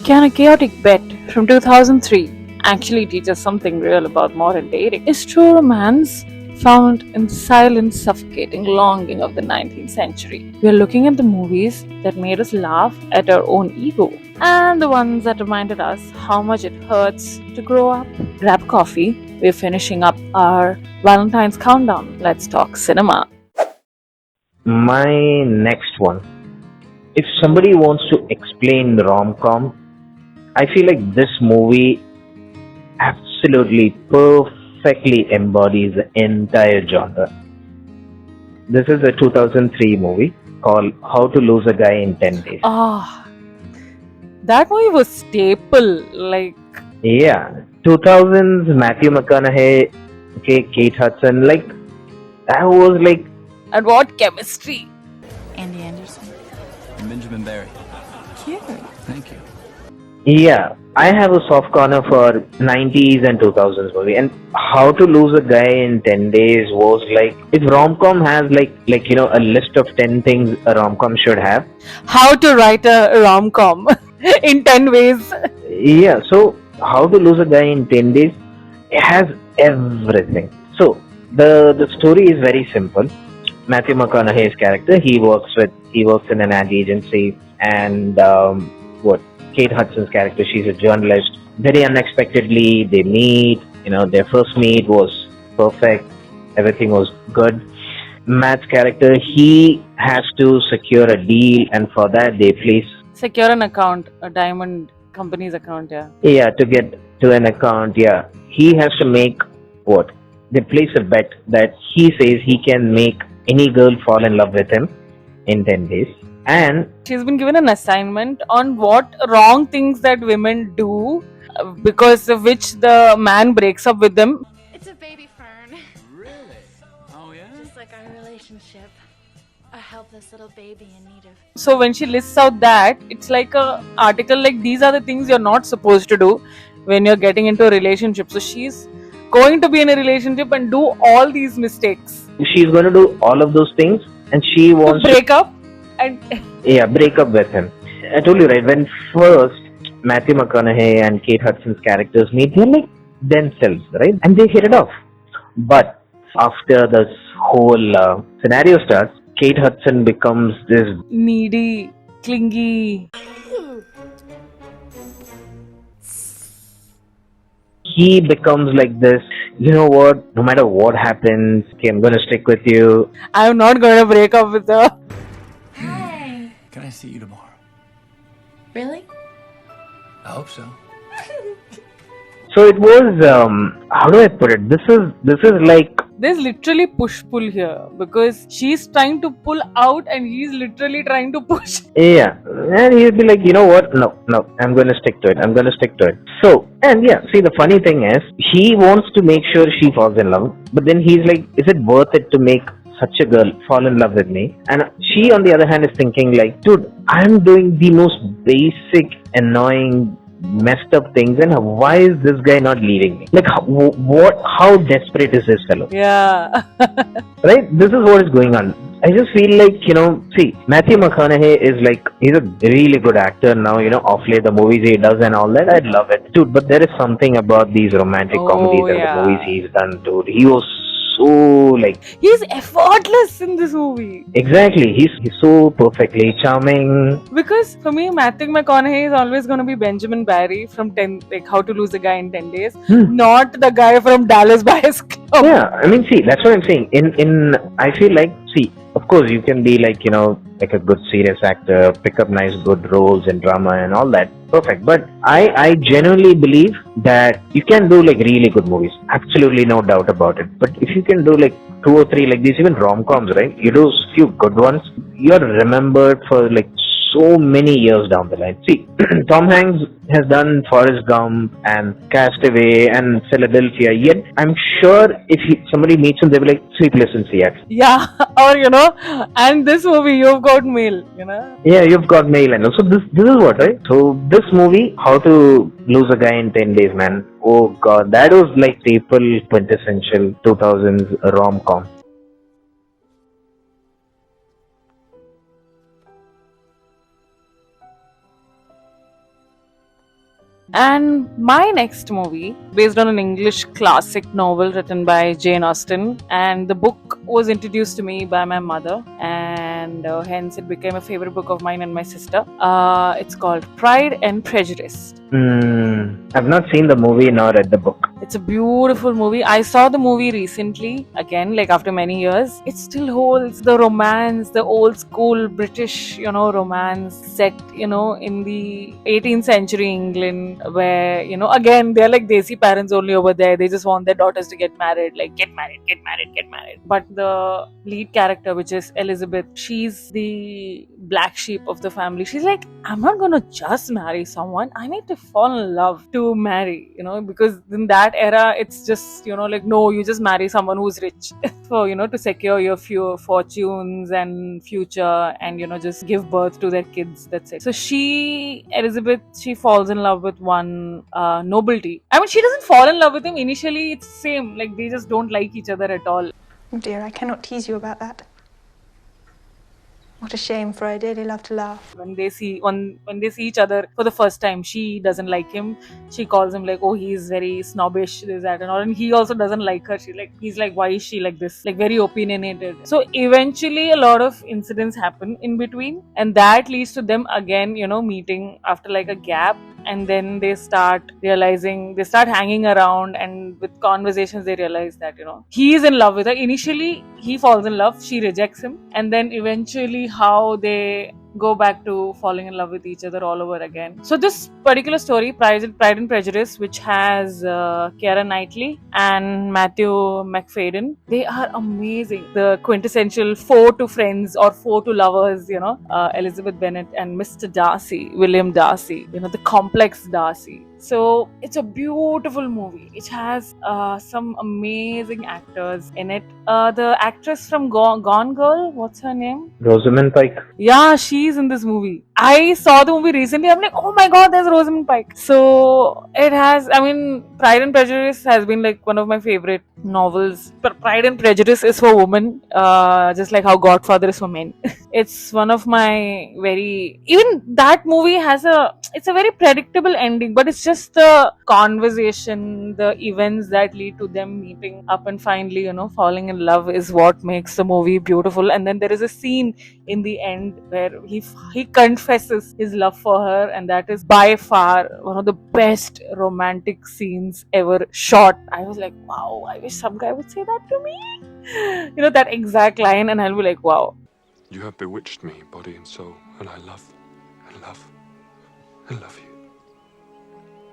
Can a chaotic bet from 2003 actually teach us something real about modern dating? Is true romance found in the silent, suffocating longing of the 19th century? We are looking at the movies that made us laugh at our own ego and the ones that reminded us how much it hurts to grow up. Grab coffee. We're finishing up our Valentine's countdown. Let's talk cinema. My next one. If somebody wants to explain rom-com, I feel like this movie absolutely perfectly embodies the entire genre. This is a 2003 movie called How to Lose a Guy in 10 Days. Ah, that movie was staple. Like, Yeah, 2000s Matthew McConaughey, okay, Kate Hudson, like that was like and what chemistry! Andy Anderson. And Benjamin Barry. Cute. Thank you. yeah, I have a soft corner for 90s and 2000s movie, and How to Lose a Guy in 10 Days was like if rom-com has like a list of 10 things a rom-com should have. How to write a rom-com in 10 ways. Yeah, so How to Lose a Guy in 10 Days has everything. So the story is very simple. Matthew McConaughey's character, he works in an ad agency, and what Kate Hudson's character, she's a journalist. Very unexpectedly, they meet. Their first meet was perfect. Everything was good. Matt's character, he has to secure a deal, and for that, they place Secure an account, a diamond company's account, yeah. yeah to get to an account. Yeah, he has to make what they place a bet that he says he can make any girl fall in love with him in 10 days. And She's been given an assignment on what wrong things that women do because of which the man breaks up with them. It's a baby fern. Really? Oh, yeah? Just like our relationship. A helpless little baby in need of. So when she lists out that, it's like a article like these are the things you're not supposed to do when you're getting into a relationship. So she's going to be in a relationship and do all these mistakes. she's going to do all of those things, and she To wants break up and to break up with him. I told you, right, when first Matthew McConaughey and Kate Hudson's characters meet, they're like themselves, right? And they hit it off. But after this whole scenario starts, Kate Hudson becomes this needy, clingy. he becomes like this, you know what, no matter what happens, okay, I'm gonna stick with you. I'm not going to break up with her. Hi. Can I see you tomorrow? Really? I hope so. So it was how do I put it? This is like There's literally push-pull here because she's trying to pull out and he's literally trying to push. yeah. And he'll be like, you know what? No, I'm gonna stick to it. So and yeah, see the funny thing is he wants to make sure she falls in love, but then he's like, is it worth it to make such a girl fall in love with me? And she on the other hand is thinking like, dude, I'm doing the most basic, annoying, messed up things, and why is this guy not leaving me? Like how desperate is this fellow? Yeah. Right? This is what is going on. I just feel like, see, Matthew McConaughey is like, he's a really good actor now, off late the movies he does and all that, I love it. Dude, but there is something about these romantic comedies and yeah. the movies he's done, dude. He was so like, He's effortless in this movie. exactly, he's so perfectly charming. Because for me, Matthew McConaughey is always going to be Benjamin Barry from How to Lose a Guy in 10 Days, not the guy from Dallas Buyers Club. Yeah, I mean, see, that's what I'm saying. I feel like, see, of course, you can be like, like a good serious actor, pick up nice, good roles in drama and all that. Perfect. But I genuinely believe that you can do like really good movies. Absolutely no doubt about it. But if you can do like 2 or 3 like these, even rom-coms, right? You do few good ones, you're remembered for like so many years down the line. See, Tom Hanks has done Forrest Gump and Castaway and Philadelphia. Yet, I'm sure if somebody meets him, they'll be like, Sleepless in Seattle. Yeah, or and this movie, You've Got Mail, Yeah, You've Got Mail. And also, this is what, right? So, this movie, How to Lose a Guy in 10 Days, man. Oh, God. That was like staple, quintessential 2000s rom-com. And my next movie, based on an English classic novel written by Jane Austen, and the book was introduced to me by my mother, and hence it became a favorite book of mine and my sister. It's called Pride and Prejudice. I've not seen the movie nor read the book. It's a beautiful movie. I saw the movie recently, again, like after many years. It still holds the romance, the old school British, romance set, in the 18th century England, where, again, they're like Desi parents only over there. They just want their daughters to get married, like get married, get married, get married. But the lead character, which is Elizabeth, she's the black sheep of the family. She's like, I'm not gonna just marry someone. I need to fall in love to marry, because in that era, it's just, like, no, you just marry someone who's rich for, to secure your few fortunes and future and, just give birth to their kids. That's it. So Elizabeth, she falls in love with one nobility. I mean, she doesn't fall in love with him initially. It's the same. Like, they just don't like each other at all. Oh dear, I cannot tease you about that. What a shame, for I dearly love to laugh. When they see each other for the first time, she doesn't like him. She calls him like, oh, he's very snobbish, this, that, and all. And he also doesn't like her. He's like, why is she like this? Like, very opinionated. So eventually, a lot of incidents happen in between, and that leads to them again, meeting after like a gap. And then they start hanging around, and with conversations, they realize that, he is in love with her. Initially, he falls in love, she rejects him, and then eventually how they go back to falling in love with each other all over again. So this particular story, Pride and Prejudice, which has Keira Knightley and Matthew McFadden, they are amazing. The quintessential four to friends or four to lovers, Elizabeth Bennet and Mr. Darcy, William Darcy, the complex Darcy. So it's a beautiful movie. It has some amazing actors in it. The actress from Gone Girl, what's her name? Rosamund Pike. Yeah, she's in this movie. I saw the movie recently. I'm like, oh my god, there's Rosamund Pike. So it has, Pride and Prejudice has been like one of my favorite novels. But Pride and Prejudice is for women, just like how Godfather is for men. It's one of my even that movie it's a very predictable ending, but it's just the conversation, the events that lead to them meeting up and finally, falling in love is what makes the movie beautiful. And then there is a scene in the end where he confesses his love for her, and that is by far one of the best romantic scenes ever shot. I was like, wow, I wish some guy would say that to me. That exact line, and I'll be like, wow. You have bewitched me, body and soul, and I love you.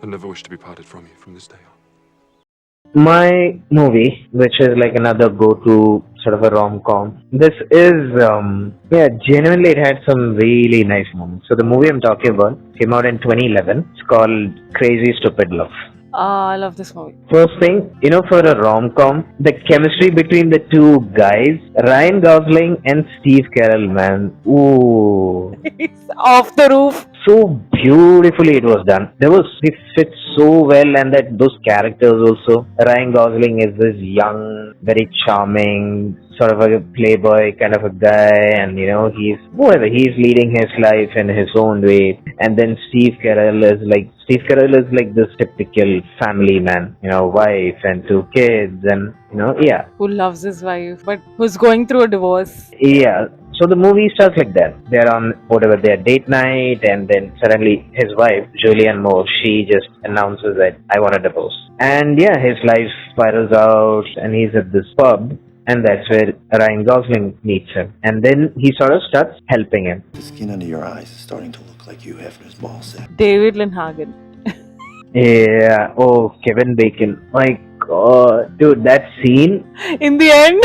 I never wish to be parted from you from this day on. My movie, which is like another go-to sort of a rom-com. This is, genuinely it had some really nice moments. So the movie I'm talking about came out in 2011. It's called Crazy Stupid Love. I love this movie. First thing, for a rom-com, the chemistry between the two guys, Ryan Gosling and Steve Carell, man. Ooh. It's off the roof. So beautifully it was done. They fit so well, and that those characters also. Ryan Gosling is this young, very charming, sort of a playboy kind of a guy, and he's leading his life in his own way. And then Steve Carell is like this typical family man, wife and two kids, and who loves his wife but who's going through a divorce. Yeah. So the movie starts like that. They're on their date night, and then suddenly his wife, Julianne Moore, she just announces that I want a divorce. And his life spirals out, and he's at this pub, and that's where Ryan Gosling meets him. And then he sort of starts helping him. The skin under your eyes is starting to look like Hugh Hefner's ball sack. David Linhagen. Yeah. Oh, Kevin Bacon. My God. Dude, that scene. In the end.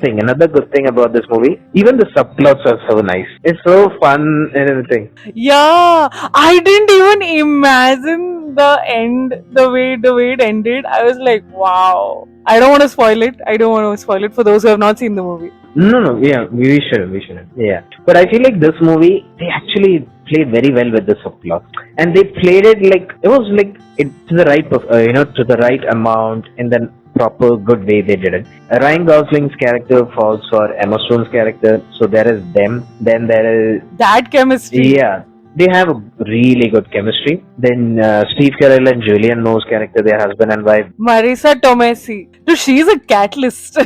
Another good thing about this movie, even the subplots are so nice. It's so fun and everything. Yeah, I didn't even imagine the end, the way it ended. I was like, wow. I don't want to spoil it for those who have not seen the movie. No, yeah, we shouldn't. Yeah, but I feel like this movie, they actually played very well with the subplot, and they played it like it was like to the right, to the right amount in the proper good way they did it. Ryan Gosling's character falls for Emma Stone's character, so there is them. Then there is that chemistry. Yeah, they have a really good chemistry. Then Steve Carell and Julianne Moore's character, their husband and wife. Marisa Tomei. Dude, she's a catalyst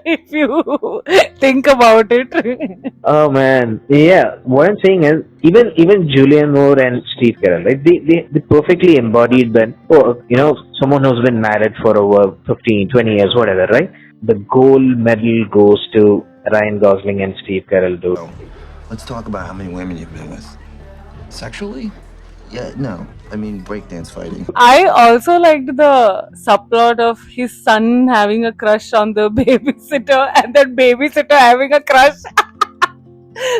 if you think about it. Oh man, yeah. What I'm saying is, even Julianne Moore and Steve Carell, right? They perfectly embodied that. Oh, someone who's been married for over 15, 20 years, whatever, right? The gold medal goes to Ryan Gosling and Steve Carell, dude. Oh, let's talk about how many women you've been with. Sexually? Yeah, no. I mean, breakdance fighting. I also liked the subplot of his son having a crush on the babysitter and that babysitter having a crush.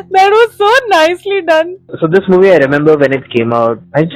That was so nicely done. So this movie, I remember when it came out, I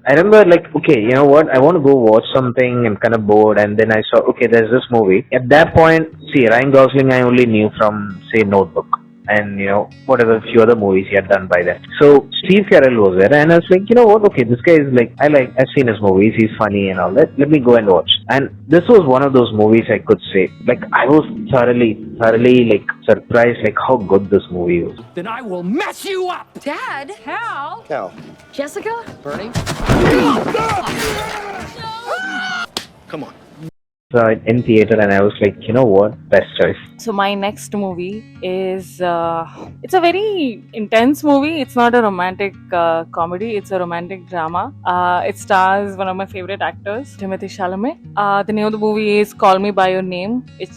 remember like, okay, you know what? I want to go watch something. I'm kind of bored, and then I saw, okay, there's this movie. At that point, see, Ryan Gosling, I only knew from say Notebook, and whatever few other movies he had done by then. So Steve Carell was there, and I was like, you know what? Okay, this guy is like, I've seen his movies. He's funny and all that. Let me go and watch. And this was one of those movies I could say, like, I was thoroughly like surprised, like how good this movie was. Then I will mess you up! Dad? Hal? Cal, Jessica? Bernie? come on. Saw it in theater, and I was like, you know what? Best choice. So my next movie is it's a very intense movie. It's not a romantic comedy. It's a romantic drama. It stars one of my favorite actors, Timothée Chalamet. The name of the movie is Call Me by Your Name. It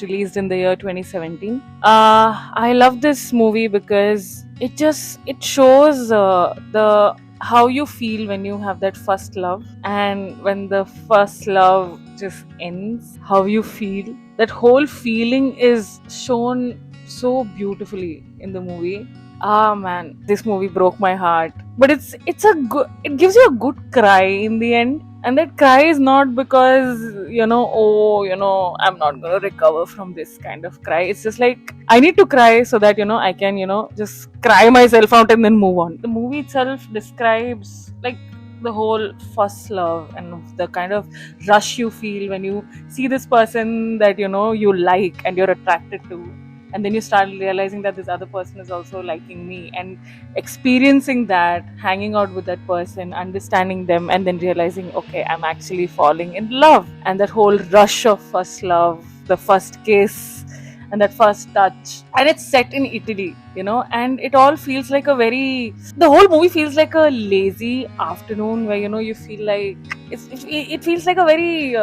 released in the year 2017. I love this movie because it shows the how you feel when you have that first love, and when the first love just ends, how you feel. That whole feeling is shown so beautifully in the movie. Ah man, this movie broke my heart. But it gives you a good cry in the end. And that cry is not because, I'm not gonna recover from this kind of cry. It's just like, I need to cry so that, I can, just cry myself out and then move on. The movie itself describes like the whole first love and the kind of rush you feel when you see this person that, you like and you're attracted to. And then you start realizing that this other person is also liking me, and experiencing that, hanging out with that person, understanding them, and then realizing, okay, I'm actually falling in love. And that whole rush of first love, the first kiss, and that first touch. And it's set in Italy, and it all feels like the whole movie feels like a lazy afternoon where, you feel like, it feels like a very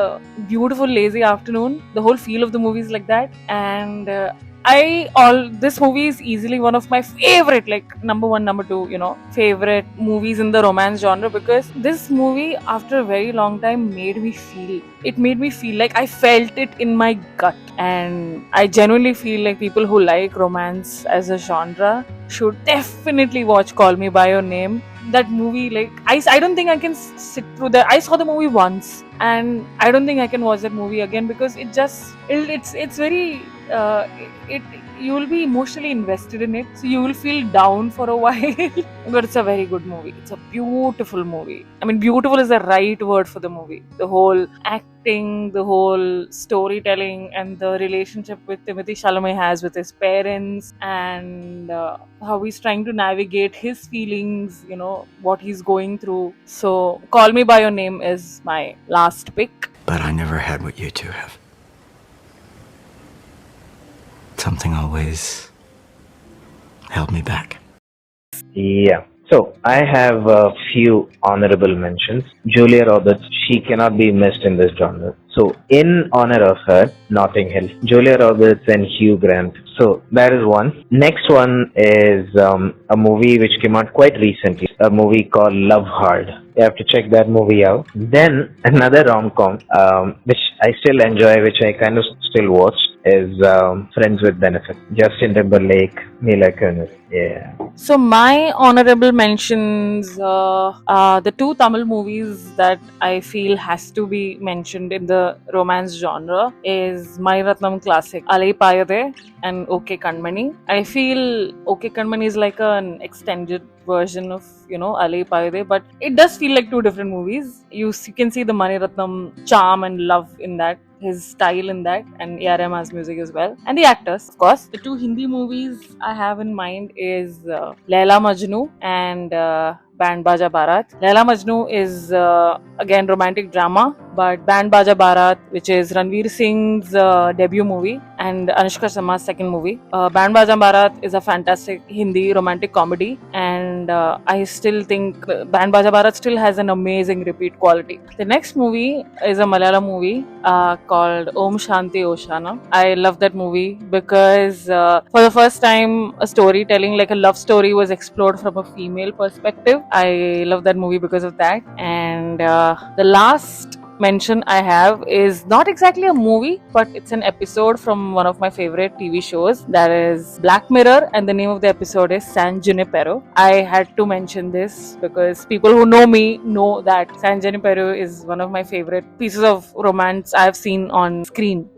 beautiful, lazy afternoon. The whole feel of the movie is like that. And this movie is easily one of my favorite, like number one, number two, favorite movies in the romance genre, because this movie, after a very long time, made me feel like I felt it in my gut. And I genuinely feel like people who like romance as a genre should definitely watch Call Me by Your Name. That movie, like, I don't think I can sit through that. I saw the movie once, and I don't think I can watch that movie again, because it's very you will be emotionally invested in it, so you will feel down for a while. But it's a very good movie. It's a beautiful movie. I mean, beautiful is the right word for the movie. The whole acting, the whole storytelling, and the relationship with Timothée Chalamet has with his parents, and how he's trying to navigate his feelings, what he's going through. So Call Me by Your Name is my last pick. But I never had what you two have. Something always held me back. Yeah. So I have a few honorable mentions. Julia Roberts, she cannot be missed in this genre. So in honor of her, Notting Hill, Julia Roberts and Hugh Grant. So that is one. Next one is a movie which came out quite recently, a movie called Love Hard. You have to check that movie out. Then another rom-com, which I still enjoy, which I kind of still watch, is Friends with Benefit. Justin Timberlake, Mila Kunis. Yeah. So my honorable mentions, the two Tamil movies that I feel has to be mentioned in the romance genre is Maniratnam classic Alai Payade and OK Kanmani. I feel OK Kanmani is like an extended version of, Alai Payade, but it does feel like two different movies. You can see the Maniratnam charm and love in that. his style in that, and A.R. Rahman's music as well, and the actors, of course. The two Hindi movies I have in mind is Laila Majnu and Band Baja Barat. Laila Majnu is again romantic drama, but Band Baja Barat, which is Ranveer Singh's debut movie and Anushka Sharma's second movie. Band Baja Barat is a fantastic Hindi romantic comedy, and I still think Band Baja Barat still has an amazing repeat quality. The next movie is a Malayalam movie called Om Shanti Oshana. I love that movie because for the first time, a storytelling like a love story was explored from a female perspective. I love that movie because of that. And the last mention I have is not exactly a movie, but it's an episode from one of my favorite TV shows, that is Black Mirror, and the name of the episode is San Junipero. I had to mention this because people who know me know that San Junipero is one of my favorite pieces of romance I've seen on screen.